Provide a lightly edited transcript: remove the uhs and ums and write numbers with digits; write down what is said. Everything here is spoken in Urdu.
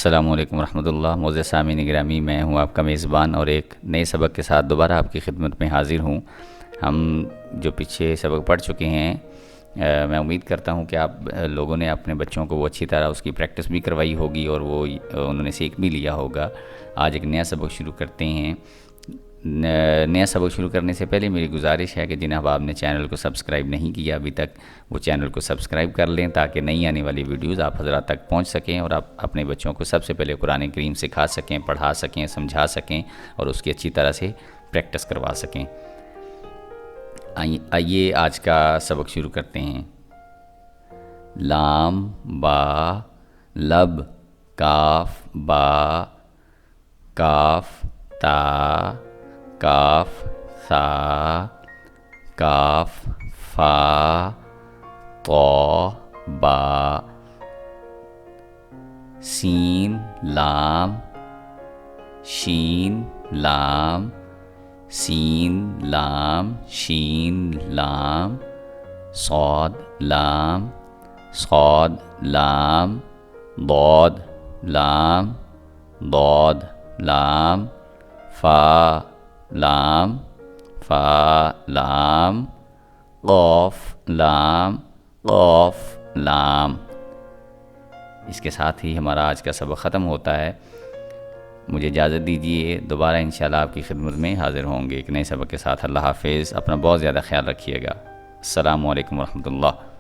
السلام علیکم ورحمۃ اللہ۔ معزز سامعین گرامی، میں ہوں آپ کا میزبان اور ایک نئے سبق کے ساتھ دوبارہ آپ کی خدمت میں حاضر ہوں۔ ہم جو پیچھے سبق پڑھ چکے ہیں، میں امید کرتا ہوں کہ آپ لوگوں نے اپنے بچوں کو وہ اچھی طرح اس کی پریکٹس بھی کروائی ہوگی اور وہ انہوں نے سیکھ بھی لیا ہوگا۔ آج ایک نیا سبق شروع کرتے ہیں۔ نیا سبق شروع کرنے سے پہلے میری گزارش ہے کہ جن احباب نے چینل کو سبسکرائب نہیں کیا ابھی تک، وہ چینل کو سبسکرائب کر لیں تاکہ نئی آنے والی ویڈیوز آپ حضرات تک پہنچ سکیں اور آپ اپنے بچوں کو سب سے پہلے قرآن کریم سکھا سکیں، پڑھا سکیں، سمجھا سکیں اور اس کی اچھی طرح سے پریکٹس کروا سکیں۔ آئیے آج کا سبق شروع کرتے ہیں۔ لام با لب کاف با کاف تا کاف ثا کاف فا طا با سین لام شین لام سین لام شین لام صاد لام صاد لام ضاد لام ضاد لام فا لام فا لام قاف لام قاف لام۔ اس کے ساتھ ہی ہمارا آج کا سبق ختم ہوتا ہے۔ مجھے اجازت دیجیے، دوبارہ انشاءاللہ آپ کی خدمت میں حاضر ہوں گے ایک نئے سبق کے ساتھ۔ اللہ حافظ، اپنا بہت زیادہ خیال رکھیے گا۔ السلام علیکم ورحمۃ اللہ۔